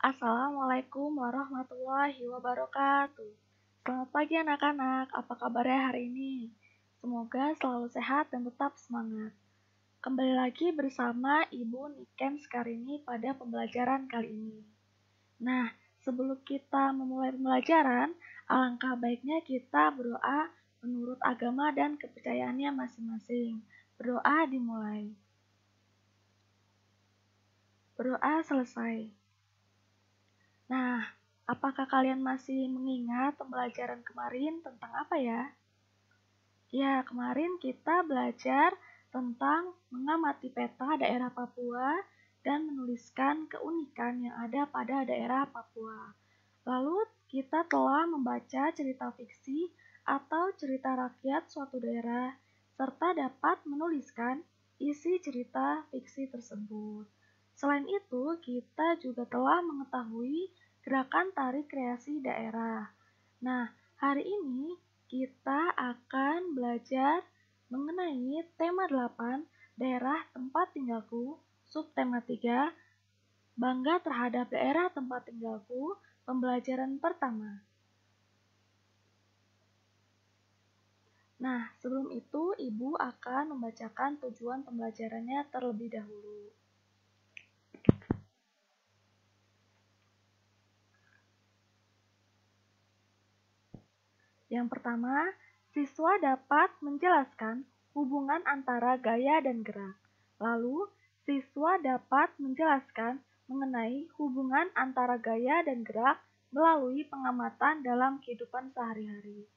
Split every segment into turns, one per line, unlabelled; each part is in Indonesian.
Assalamualaikum warahmatullahi wabarakatuh. Selamat pagi anak-anak, apa kabarnya hari ini? Semoga selalu sehat dan tetap semangat. Kembali lagi bersama Ibu Niken Skarini pada pembelajaran kali ini. Nah, sebelum kita memulai pembelajaran, alangkah baiknya kita berdoa menurut agama dan kepercayaannya masing-masing. Berdoa dimulai. Berdoa selesai. Nah, apakah kalian masih mengingat pembelajaran kemarin tentang apa ya? Ya, kemarin kita belajar tentang mengamati peta daerah Papua dan menuliskan keunikan yang ada pada daerah Papua. Lalu kita telah membaca cerita fiksi atau cerita rakyat suatu daerah, serta dapat menuliskan isi cerita fiksi tersebut. Selain itu, kita juga telah mengetahui gerakan tari kreasi daerah. Nah, hari ini kita akan belajar mengenai tema 8, daerah tempat tinggalku, subtema 3, bangga terhadap daerah tempat tinggalku, pembelajaran pertama. Nah, sebelum itu Ibu akan membacakan tujuan pembelajarannya terlebih dahulu. Yang pertama, siswa dapat menjelaskan hubungan antara gaya dan gerak. Lalu, siswa dapat menjelaskan mengenai hubungan antara gaya dan gerak melalui pengamatan dalam kehidupan sehari-hari.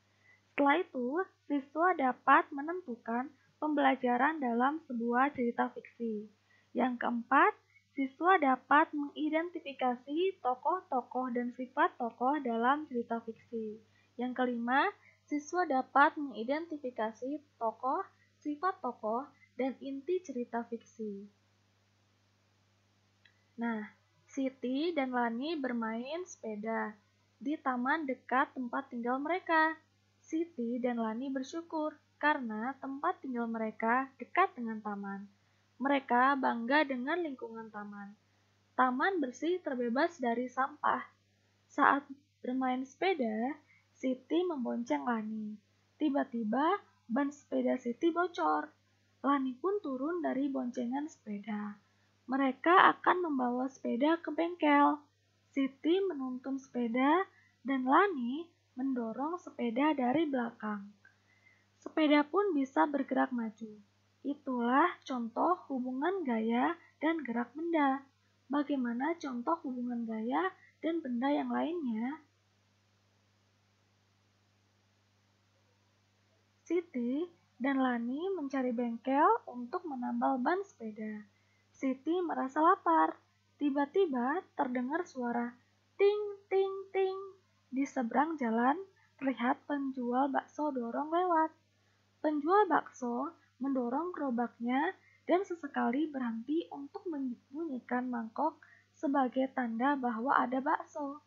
Setelah itu, siswa dapat menentukan pembelajaran dalam sebuah cerita fiksi. Yang keempat, siswa dapat mengidentifikasi tokoh-tokoh dan sifat tokoh dalam cerita fiksi. Yang kelima, siswa dapat mengidentifikasi tokoh, sifat tokoh, dan inti cerita fiksi. Nah, Siti dan Lani bermain sepeda di taman dekat tempat tinggal mereka. Siti dan Lani bersyukur karena tempat tinggal mereka dekat dengan taman. Mereka bangga dengan lingkungan taman. Taman bersih terbebas dari sampah. Saat bermain sepeda, Siti membonceng Lani. Tiba-tiba ban sepeda Siti bocor. Lani pun turun dari boncengan sepeda. Mereka akan membawa sepeda ke bengkel. Siti menuntun sepeda dan Lani mendorong sepeda dari belakang. Sepeda pun bisa bergerak maju. Itulah contoh hubungan gaya dan gerak benda. Bagaimana contoh hubungan gaya dan benda yang lainnya? Siti dan Lani mencari bengkel untuk menambal ban sepeda. Siti merasa lapar. Tiba-tiba terdengar suara ting ting ting. Di seberang jalan terlihat penjual bakso dorong lewat. Penjual bakso mendorong gerobaknya dan sesekali berhenti untuk membunyikan mangkok sebagai tanda bahwa ada bakso.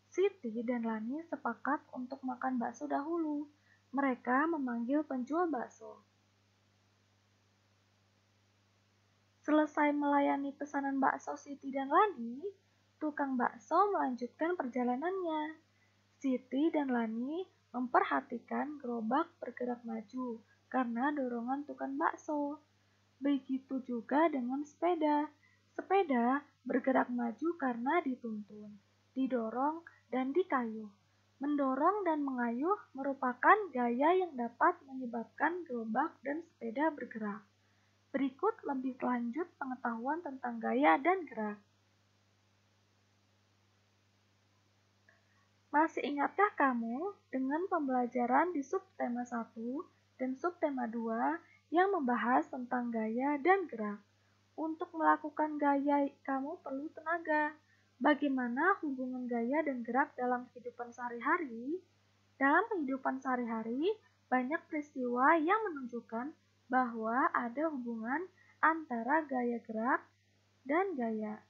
Siti dan Lani sepakat untuk makan bakso dahulu. Mereka memanggil penjual bakso. Selesai melayani pesanan bakso Siti dan Lani, tukang bakso melanjutkan perjalanannya. Siti dan Lani memperhatikan gerobak bergerak maju karena dorongan tukang bakso. Begitu juga dengan sepeda. Sepeda bergerak maju karena dituntun, didorong, dan dikayuh. Mendorong dan mengayuh merupakan gaya yang dapat menyebabkan gerobak dan sepeda bergerak. Berikut lebih lanjut pengetahuan tentang gaya dan gerak. Masih ingatkah kamu dengan pembelajaran di subtema 1 dan subtema 2 yang membahas tentang gaya dan gerak? Untuk melakukan gaya, kamu perlu tenaga. Bagaimana hubungan gaya dan gerak dalam kehidupan sehari-hari? Dalam kehidupan sehari-hari, banyak peristiwa yang menunjukkan bahwa ada hubungan antara gaya gerak dan gaya.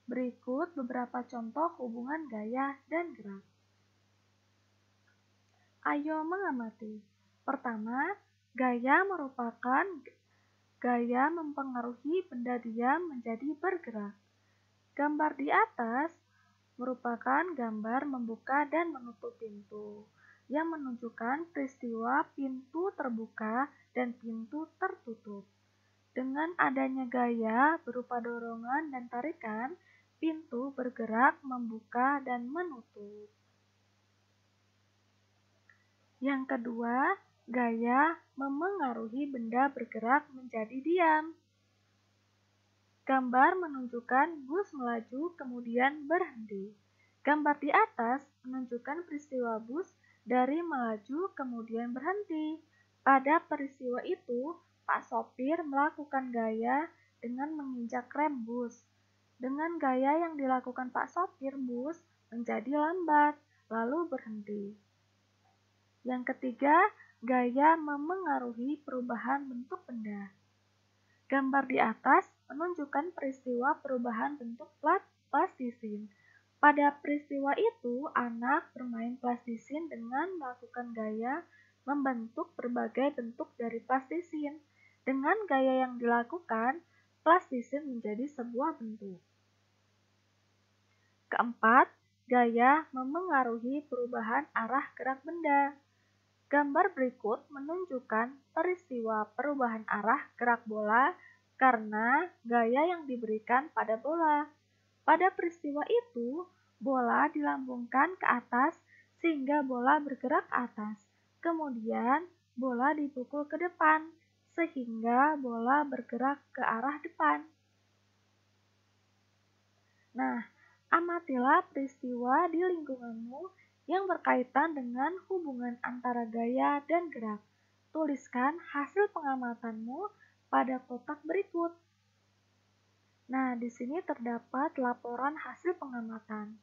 Berikut beberapa contoh hubungan gaya dan gerak. Ayo mengamati. Pertama, gaya merupakan gaya mempengaruhi benda diam menjadi bergerak. Gambar di atas merupakan gambar membuka dan menutup pintu, yang menunjukkan peristiwa pintu terbuka dan pintu tertutup. Dengan adanya gaya berupa dorongan dan tarikan, pintu bergerak membuka dan menutup. Yang kedua, gaya memengaruhi benda bergerak menjadi diam. Gambar menunjukkan bus melaju kemudian berhenti. Gambar di atas menunjukkan peristiwa bus dari melaju kemudian berhenti. Pada peristiwa itu, Pak sopir melakukan gaya dengan menginjak rem bus. Dengan gaya yang dilakukan Pak sopir, bus menjadi lambat, lalu berhenti. Yang ketiga, gaya memengaruhi perubahan bentuk benda. Gambar di atas menunjukkan peristiwa perubahan bentuk plastisin. Pada peristiwa itu, anak bermain plastisin dengan melakukan gaya membentuk berbagai bentuk dari plastisin. Dengan gaya yang dilakukan, plastisin menjadi sebuah bentuk. Keempat, gaya memengaruhi perubahan arah gerak benda. Gambar berikut menunjukkan peristiwa perubahan arah gerak bola karena gaya yang diberikan pada bola. Pada peristiwa itu, bola dilambungkan ke atas sehingga bola bergerak ke atas. Kemudian, bola dipukul ke depan sehingga bola bergerak ke arah depan. Nah, amatilah peristiwa di lingkunganmu yang berkaitan dengan hubungan antara gaya dan gerak. Tuliskan hasil pengamatanmu pada kotak berikut. Nah, di sini terdapat laporan hasil pengamatan.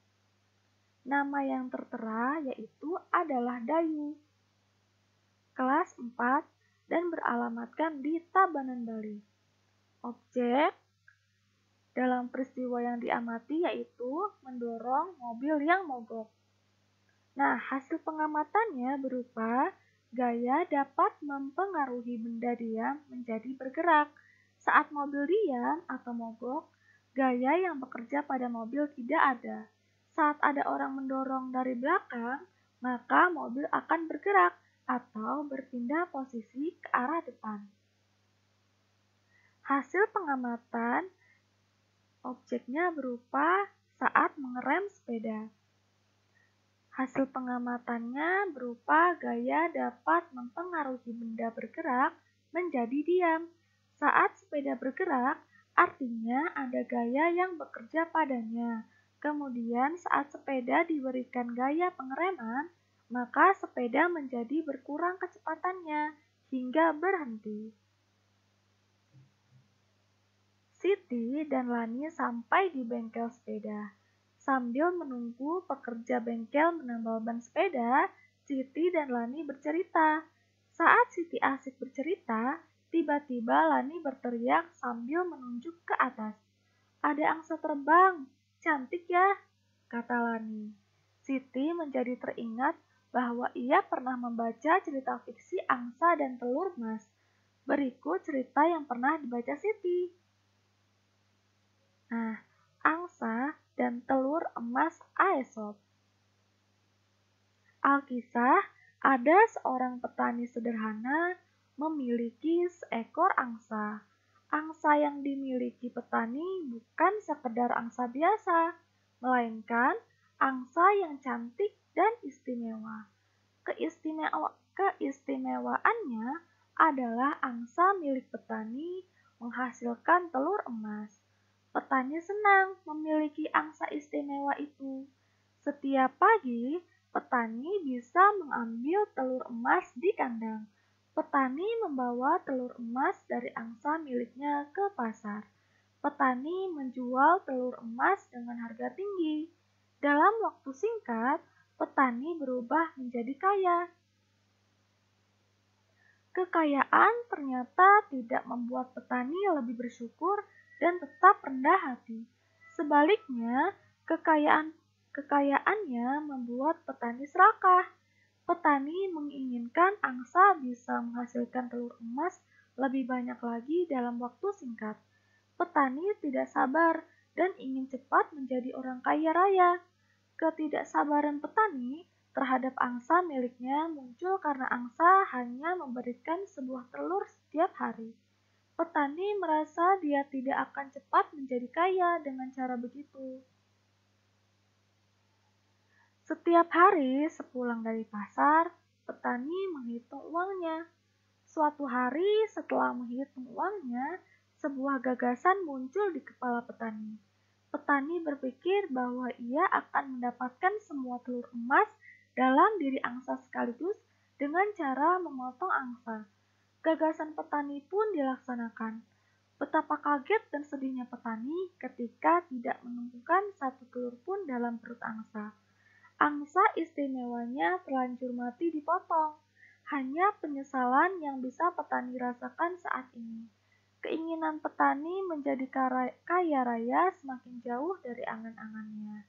Nama yang tertera yaitu adalah Dayu, kelas 4 dan beralamatkan di Tabanan, Bali. Objek dalam peristiwa yang diamati yaitu mendorong mobil yang mogok. Nah, hasil pengamatannya berupa gaya dapat mempengaruhi benda diam menjadi bergerak. Saat mobil diam atau mogok, gaya yang bekerja pada mobil tidak ada. Saat ada orang mendorong dari belakang, maka mobil akan bergerak atau berpindah posisi ke arah depan. Hasil pengamatan objeknya berupa saat mengerem sepeda. Hasil pengamatannya berupa gaya dapat mempengaruhi benda bergerak menjadi diam. Saat sepeda bergerak, artinya ada gaya yang bekerja padanya. Kemudian saat sepeda diberikan gaya pengereman, maka sepeda menjadi berkurang kecepatannya hingga berhenti. Siti dan Lani sampai di bengkel sepeda. Sambil menunggu pekerja bengkel menambal ban sepeda, Siti dan Lani bercerita. Saat Siti asik bercerita, tiba-tiba Lani berteriak sambil menunjuk ke atas. "Ada angsa terbang, cantik ya," kata Lani. Siti menjadi teringat bahwa ia pernah membaca cerita fiksi angsa dan telur emas. Berikut cerita yang pernah dibaca Siti. Nah, angsa dan telur emas Aesop. Alkisah, ada seorang petani sederhana memiliki seekor angsa. Angsa yang dimiliki petani bukan sekedar angsa biasa, melainkan angsa yang cantik dan istimewa. Keistimewaannya adalah angsa milik petani menghasilkan telur emas. Petani senang memiliki angsa istimewa itu. Setiap pagi, petani bisa mengambil telur emas di kandang. Petani membawa telur emas dari angsa miliknya ke pasar. Petani menjual telur emas dengan harga tinggi. Dalam waktu singkat, petani berubah menjadi kaya. Kekayaan ternyata tidak membuat petani lebih bersyukur dan tetap rendah hati. Sebaliknya, kekayaannya membuat petani serakah. Petani menginginkan angsa bisa menghasilkan telur emas lebih banyak lagi dalam waktu singkat. Petani tidak sabar dan ingin cepat menjadi orang kaya raya. Ketidaksabaran petani terhadap angsa miliknya muncul karena angsa hanya memberikan sebuah telur setiap hari. Petani merasa dia tidak akan cepat menjadi kaya dengan cara begitu. Setiap hari sepulang dari pasar, petani menghitung uangnya. Suatu hari setelah menghitung uangnya, sebuah gagasan muncul di kepala petani. Petani berpikir bahwa ia akan mendapatkan semua telur emas dalam diri angsa sekaligus dengan cara memotong angsa. Gagasan petani pun dilaksanakan. Betapa kaget dan sedihnya petani ketika tidak menemukan satu telur pun dalam perut angsa. Angsa istimewanya terlanjur mati dipotong. Hanya penyesalan yang bisa petani rasakan saat ini. Keinginan petani menjadi kaya raya semakin jauh dari angan-angannya.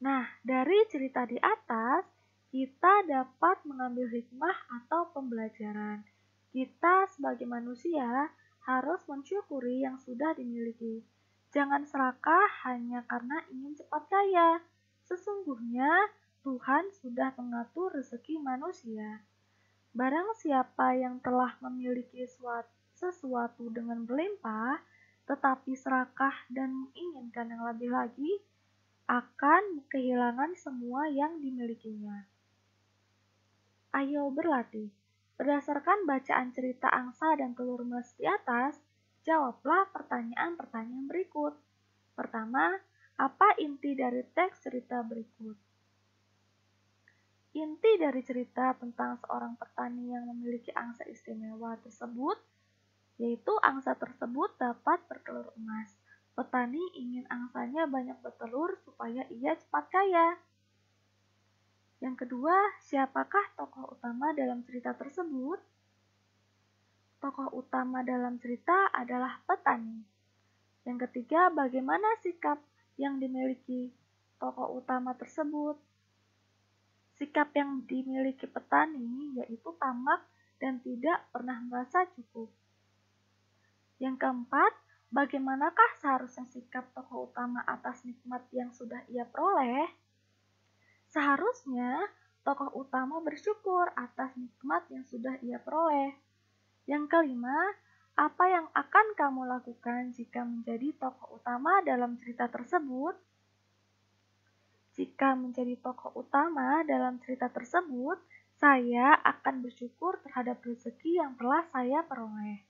Nah, dari cerita di atas, kita dapat mengambil hikmah atau pembelajaran. Kita sebagai manusia harus mensyukuri yang sudah dimiliki. Jangan serakah hanya karena ingin cepat kaya. Sesungguhnya Tuhan sudah mengatur rezeki manusia. Barang siapa yang telah memiliki sesuatu dengan berlimpah, tetapi serakah dan menginginkan yang lebih lagi, akan kehilangan semua yang dimilikinya. Ayo berlatih. Berdasarkan bacaan cerita angsa dan telur emas di atas, jawablah pertanyaan-pertanyaan berikut. Pertama, apa inti dari teks cerita berikut? Inti dari cerita tentang seorang petani yang memiliki angsa istimewa tersebut, yaitu angsa tersebut dapat bertelur emas. Petani ingin angsanya banyak bertelur supaya ia cepat kaya. Yang kedua, siapakah tokoh utama dalam cerita tersebut? Tokoh utama dalam cerita adalah petani. Yang ketiga, bagaimana sikap yang dimiliki tokoh utama tersebut? Sikap yang dimiliki petani yaitu tamak dan tidak pernah merasa cukup. Yang keempat, bagaimanakah seharusnya sikap tokoh utama atas nikmat yang sudah ia peroleh? Seharusnya tokoh utama bersyukur atas nikmat yang sudah ia peroleh. Yang kelima, apa yang akan kamu lakukan jika menjadi tokoh utama dalam cerita tersebut? Jika menjadi tokoh utama dalam cerita tersebut, saya akan bersyukur terhadap rezeki yang telah saya peroleh.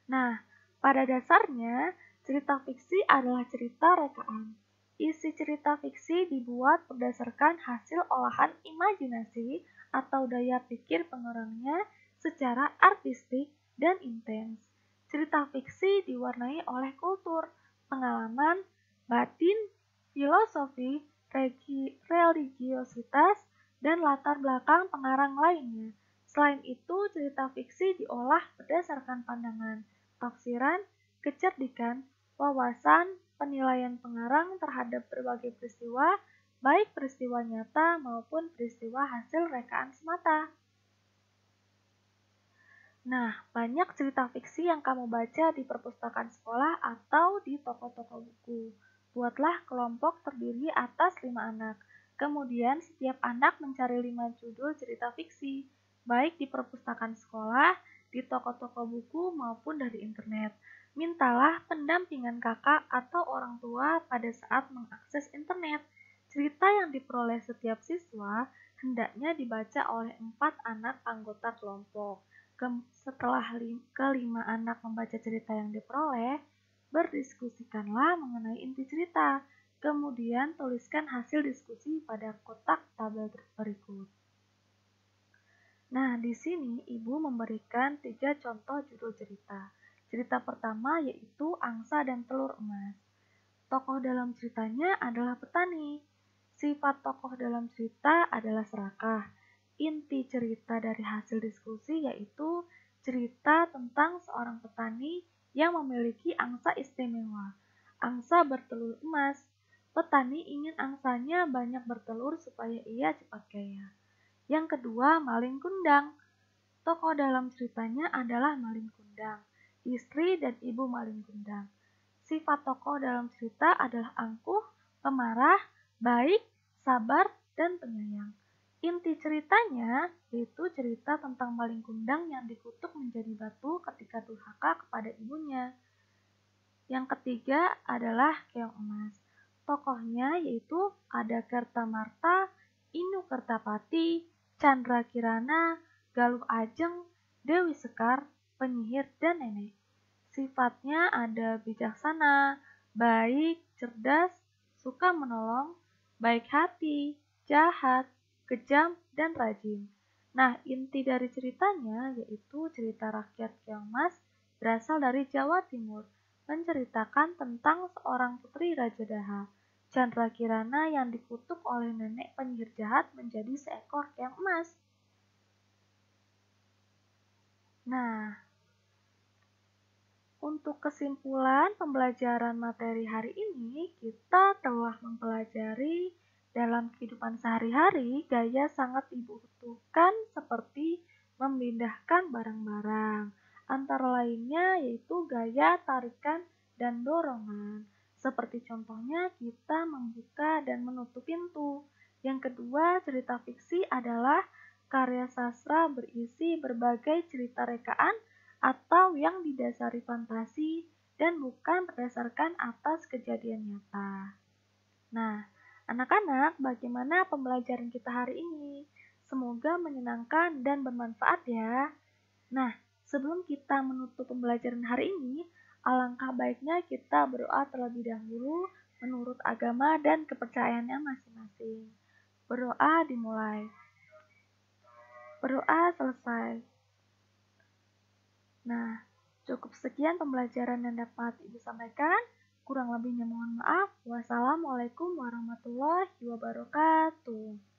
Nah, pada dasarnya, cerita fiksi adalah cerita rekaan. Isi cerita fiksi dibuat berdasarkan hasil olahan imajinasi atau daya pikir pengarangnya secara artistik dan intens. Cerita fiksi diwarnai oleh kultur, pengalaman, batin, filosofi, religiositas, dan latar belakang pengarang lainnya. Selain itu, cerita fiksi diolah berdasarkan pandangan, tafsiran, kecerdikan, wawasan, penilaian pengarang terhadap berbagai peristiwa, baik peristiwa nyata maupun peristiwa hasil rekaan semata. Nah, banyak cerita fiksi yang kamu baca di perpustakaan sekolah atau di toko-toko buku. Buatlah kelompok terdiri atas 5 anak. Kemudian setiap anak mencari 5 judul cerita fiksi, baik di perpustakaan sekolah, di toko-toko buku maupun dari internet. Mintalah pendampingan kakak atau orang tua pada saat mengakses internet. Cerita yang diperoleh setiap siswa hendaknya dibaca oleh 4 anak anggota kelompok. Setelah kelima anak membaca cerita yang diperoleh, berdiskusikanlah mengenai inti cerita. Kemudian tuliskan hasil diskusi pada kotak tabel berikut. Nah, di sini ibu memberikan 3 contoh judul cerita. Cerita pertama yaitu Angsa dan Telur Emas. Tokoh dalam ceritanya adalah petani. Sifat tokoh dalam cerita adalah serakah. Inti cerita dari hasil diskusi yaitu cerita tentang seorang petani yang memiliki angsa istimewa. Angsa bertelur emas. Petani ingin angsanya banyak bertelur supaya ia cepat kaya. Yang kedua, maling kundang. Tokoh dalam ceritanya adalah maling kundang, istri dan ibu maling kundang. Sifat tokoh dalam cerita adalah angkuh, pemarah, baik, sabar, dan penyayang. Inti ceritanya yaitu cerita tentang maling kundang yang dikutuk menjadi batu ketika durhaka kepada ibunya. Yang ketiga adalah Keong Emas. Tokohnya yaitu ada Kertamarta, Inu Kertapati, Chandra Kirana, Galuh Ajeng, Dewi Sekar, penyihir, dan nenek. Sifatnya ada bijaksana, baik, cerdas, suka menolong, baik hati, jahat, kejam, dan rajin. Nah, inti dari ceritanya yaitu cerita rakyat Keong Mas berasal dari Jawa Timur, menceritakan tentang seorang putri Raja Daha, Chandra Kirana yang dikutuk oleh nenek penyihir jahat menjadi seekor keong emas. Nah, untuk kesimpulan pembelajaran materi hari ini, kita telah mempelajari dalam kehidupan sehari-hari gaya sangat dibutuhkan seperti memindahkan barang-barang. Antara lainnya yaitu gaya tarikan dan dorongan. Seperti contohnya kita membuka dan menutup pintu. Yang kedua, cerita fiksi adalah karya sastra berisi berbagai cerita rekaan atau yang didasari fantasi dan bukan berdasarkan atas kejadian nyata. Nah, anak-anak, bagaimana pembelajaran kita hari ini? Semoga menyenangkan dan bermanfaat ya. Nah, sebelum kita menutup pembelajaran hari ini, alangkah baiknya kita berdoa terlebih dahulu menurut agama dan kepercayaannya masing-masing. Berdoa dimulai. Berdoa selesai. Nah, cukup sekian pembelajaran yang dapat Ibu sampaikan. Kurang lebihnya mohon maaf. Wassalamualaikum warahmatullahi wabarakatuh.